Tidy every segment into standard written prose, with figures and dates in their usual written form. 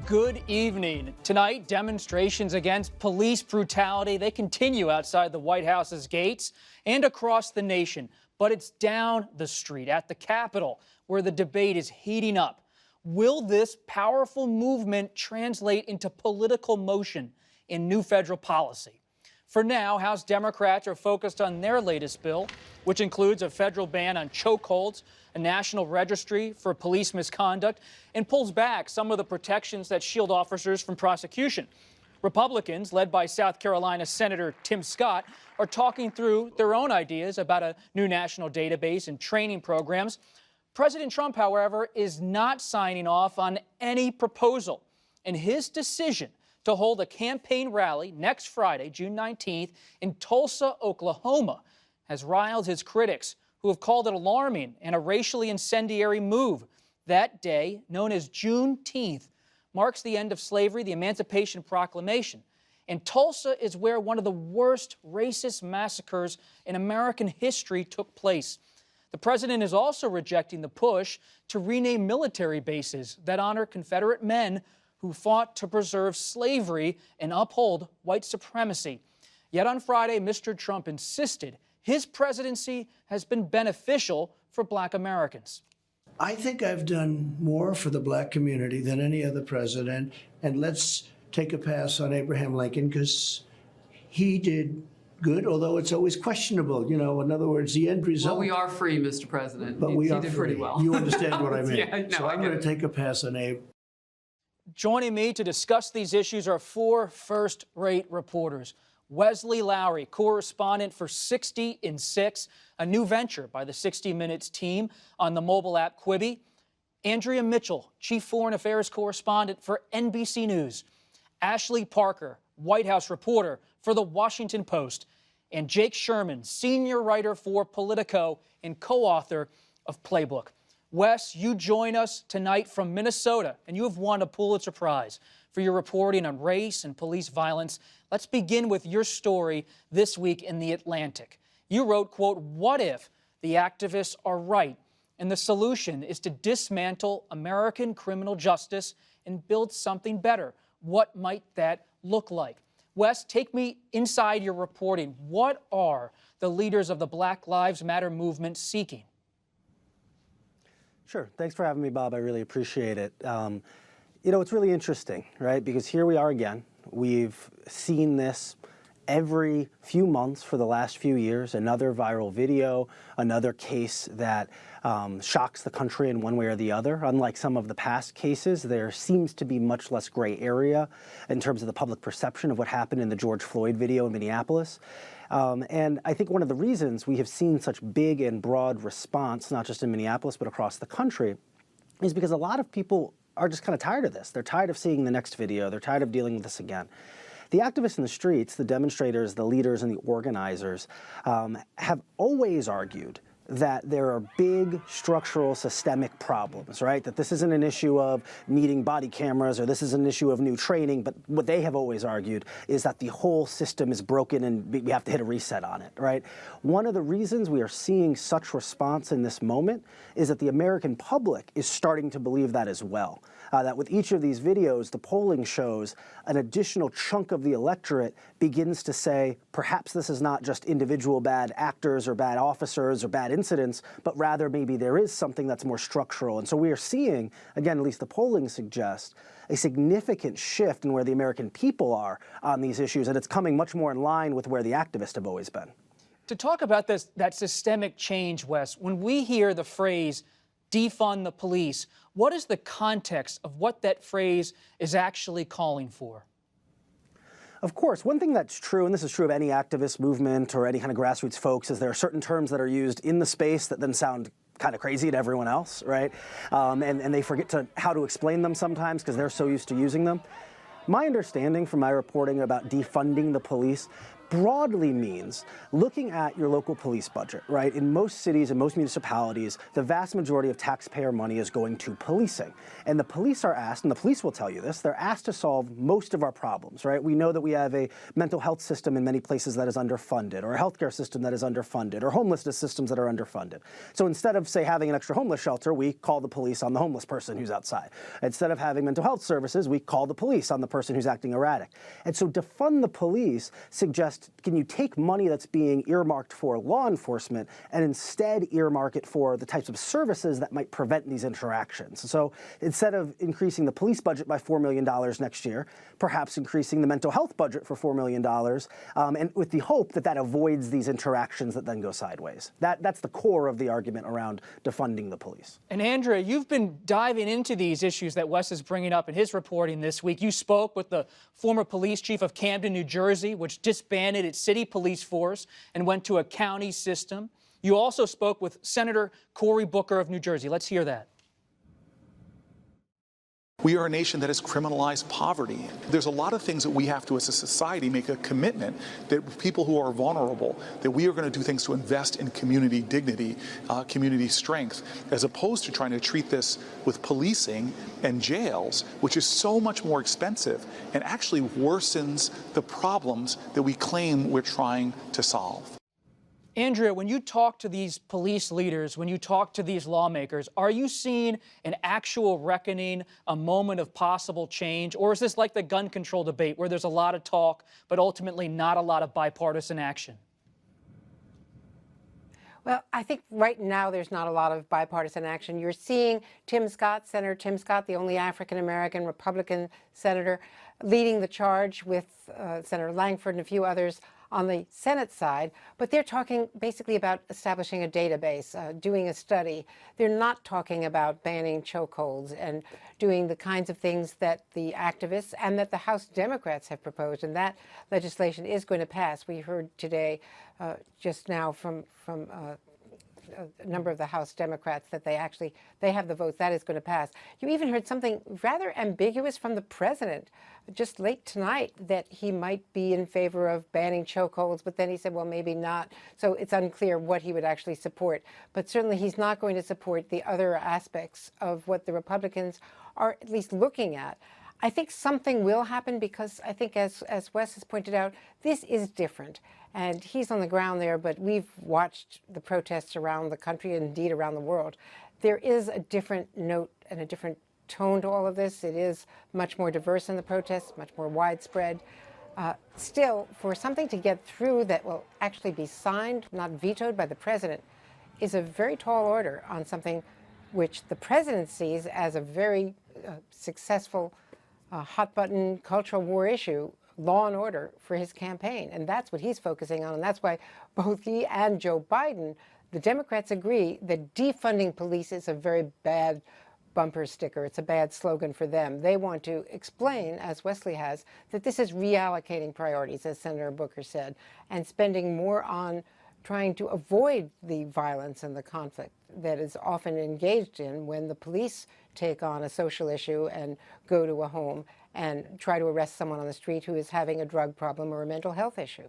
Good evening. Tonight, demonstrations against police brutality, they continue outside the White House's gates and across the nation. But it's down the street at the Capitol where the debate is heating up. Will this powerful movement translate into political motion in new federal policy? For now, House Democrats are focused on their latest bill, which includes a federal ban on chokeholds, a national registry for police misconduct, and pulls back some of the protections that shield officers from prosecution. Republicans, led by South Carolina Senator Tim Scott, are talking through their own ideas about a new national database and training programs. President Trump, however, is not signing off on any proposal, and his decision to hold a campaign rally next Friday, June 19th, in Tulsa, Oklahoma, has riled his critics, who have called it alarming and a racially incendiary move. That day, known as Juneteenth, marks the end of slavery, the Emancipation Proclamation. And Tulsa is where one of the worst racist massacres in American history took place. The president is also rejecting the push to rename military bases that honor Confederate men who fought to preserve slavery and uphold white supremacy. Yet on Friday, Mr. Trump insisted his presidency has been beneficial for Black Americans. I think I've done more for the Black community than any other president, and let's take a pass on Abraham Lincoln because he did good, although it's always questionable. You know, in other words, the end result. Well, we are free, Mr. President. But he did pretty well. You understand what I mean? Yeah, no, so I'm going to take a pass on Abe. Joining me to discuss these issues are four first-rate reporters. Wesley Lowery, correspondent for 60 in 6, a new venture by the 60 Minutes team on the mobile app Quibi. Andrea Mitchell, chief foreign affairs correspondent for NBC News. Ashley Parker, White House reporter for The Washington Post. And Jake Sherman, senior writer for Politico and co-author of Playbook. Wes, you join us tonight from Minnesota, and you have won a Pulitzer Prize for your reporting on race and police violence. Let's begin with your story this week in The Atlantic. You wrote, quote, "What if the activists are right and the solution is to dismantle American criminal justice and build something better? What might that look like?" Wes, take me inside your reporting. What are the leaders of the Black Lives Matter movement seeking? Sure. Thanks for having me, Bob. I really appreciate it. You know, it's really interesting, right? Because here we are again. We've seen this every few months for the last few years, another viral video, another case that shocks the country in one way or the other. Unlike some of the past cases, there seems to be much less gray area in terms of the public perception of what happened in the George Floyd video in Minneapolis. And I think one of the reasons we have seen such big and broad response, not just in Minneapolis, but across the country, is because a lot of people are just kind of tired of this. They're tired of seeing the next video. They're tired of dealing with this again. The activists in the streets, the demonstrators, the leaders, and the organizers have always argued that there are big structural systemic problems, right? That this isn't an issue of needing body cameras or this is an issue of new training, but what they have always argued is that the whole system is broken and we have to hit a reset on it, right? One of the reasons we are seeing such response in this moment is that the American public is starting to believe that as well. That with each of these videos, the polling shows an additional chunk of the electorate begins to say, perhaps this is not just individual bad actors or bad officers or bad incidents, but rather maybe there is something that's more structural. And so we are seeing, again, at least the polling suggests, a significant shift in where the American people are on these issues, and it's coming much more in line with where the activists have always been. To talk about that systemic change, Wes, when we hear the phrase defund the police, what is the context of what that phrase is actually calling for? Of course, one thing that's true, and this is true of any activist movement or any kind of grassroots folks, is there are certain terms that are used in the space that then sound kind of crazy to everyone else, right? And they forget how to explain them sometimes because they're so used to using them. My understanding from my reporting about defunding the police broadly means looking at your local police budget, right? In most cities and most municipalities, the vast majority of taxpayer money is going to policing. And the police are asked, and the police will tell you this, they're asked to solve most of our problems, right? We know that we have a mental health system in many places that is underfunded, or a healthcare system that is underfunded, or homelessness systems that are underfunded. So instead of, say, having an extra homeless shelter, we call the police on the homeless person who's outside. Instead of having mental health services, we call the police on the person who's acting erratic. And so defund the police suggests, can you take money that's being earmarked for law enforcement and instead earmark it for the types of services that might prevent these interactions? So instead of increasing the police budget by $4 million next year, perhaps increasing the mental health budget for $4 million, and with the hope that that avoids these interactions that then go sideways. That's the core of the argument around defunding the police. And Andrea, you've been diving into these issues that Wes is bringing up in his reporting this week. You spoke with the former police chief of Camden, New Jersey, which disbanded its city police force and went to a county system. You also spoke with Senator Cory Booker of New Jersey. Let's hear that. We are a nation that has criminalized poverty. There's a lot of things that we have to, as a society, make a commitment that people who are vulnerable, that we are going to do things to invest in community dignity, community strength, as opposed to trying to treat this with policing and jails, which is so much more expensive and actually worsens the problems that we claim we're trying to solve. Andrea, when you talk to these police leaders, when you talk to these lawmakers, are you seeing an actual reckoning, a moment of possible change? Or is this like the gun control debate where there's a lot of talk, but ultimately not a lot of bipartisan action? Well, I think right now there's not a lot of bipartisan action. You're seeing Tim Scott, Senator Tim Scott, the only African-American Republican senator, leading the charge with Senator Langford and a few others on the Senate side, but they're talking basically about establishing a database, doing a study. They're not talking about banning chokeholds and doing the kinds of things that the activists and that the House Democrats have proposed, and that legislation is going to pass. We heard today, just now from a number of the House Democrats that they have the votes. That is going to pass. You even heard something rather ambiguous from the president just late tonight that he might be in favor of banning chokeholds, but then he said, well, maybe not. So it's unclear what he would actually support. But certainly he's not going to support the other aspects of what the Republicans are at least looking at. I think something will happen because I think, as Wes has pointed out, this is different. And he's on the ground there, but we've watched the protests around the country and indeed around the world. There is a different note and a different tone to all of this. It is much more diverse in the protests, much more widespread. Still, for something to get through that will actually be signed, not vetoed by the president, is a very tall order on something which the president sees as a very successful hot-button cultural war issue, law and order, for his campaign. And that's what he's focusing on. And that's why both he and Joe Biden, the Democrats, agree that defunding police is a very bad bumper sticker. It's a bad slogan for them. They want to explain, as Wesley has, that this is reallocating priorities, as Senator Booker said, and spending more on trying to avoid the violence and the conflict that is often engaged in when the police take on a social issue and go to a home and try to arrest someone on the street who is having a drug problem or a mental health issue.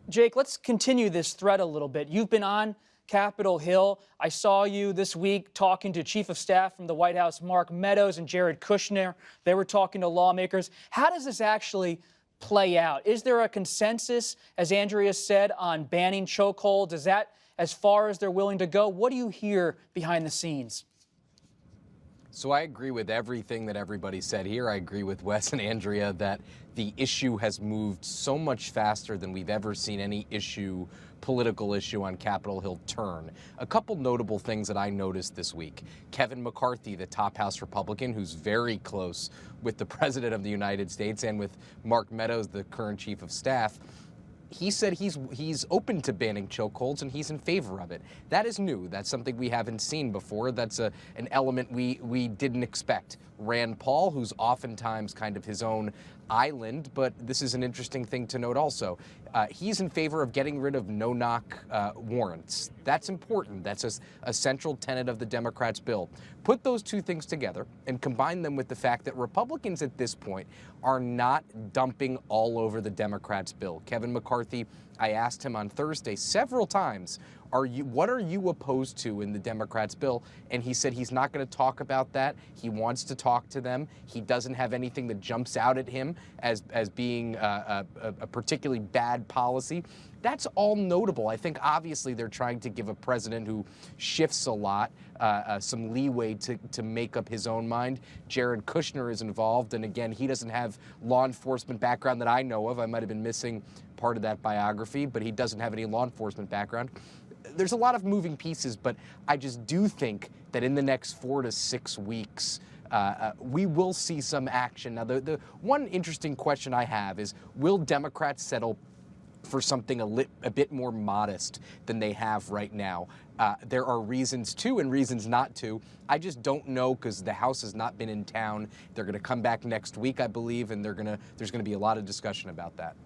Jake, let's continue this thread a little bit. You've been on Capitol Hill. I saw you this week talking to Chief of Staff from the White House, Mark Meadows, and Jared Kushner. They were talking to lawmakers. How does this actually play out? Is there a consensus, as Andrea said, on banning chokeholds? Is that as far as they're willing to go? What do you hear behind the scenes? So I agree with everything that everybody said here. I agree with Wes and Andrea that the issue has moved so much faster than we've ever seen any issue, political issue on Capitol Hill turn. A couple notable things that I noticed this week. Kevin McCarthy, the top House Republican, who's very close with the President of the United States and with Mark Meadows, the current Chief of Staff, he said he's open to banning chokeholds and he's in favor of it. That is new. That's something we haven't seen before. That's an element we didn't expect. Rand Paul, who's oftentimes kind of his own island, but this is an interesting thing to note also. He's in favor of getting rid of no-knock warrants. That's important. That's a central tenet of the Democrats' bill. Put those two things together and combine them with the fact that Republicans at this point are not dumping all over the Democrats' bill. Kevin McCarthy McCarthy. I asked him on Thursday several times, what are you opposed to in the Democrats' bill? And he said he's not going to talk about that. He wants to talk to them. He doesn't have anything that jumps out at him as being a particularly bad policy. That's all notable. I think obviously they're trying to give a president who shifts a lot some leeway to make up his own mind. Jared Kushner is involved, and again, he doesn't have law enforcement background that I know of. I might have been missing part of that biography, but he doesn't have any law enforcement background. There's a lot of moving pieces, but I just do think that in the next 4 to 6 weeks, we will see some action. Now, the one interesting question I have is, will Democrats settle for something a bit more modest than they have right now? There are reasons to and reasons not to. I just don't know, because the House has not been in town. They're going to come back next week, I believe, and there's going to be a lot of discussion about that.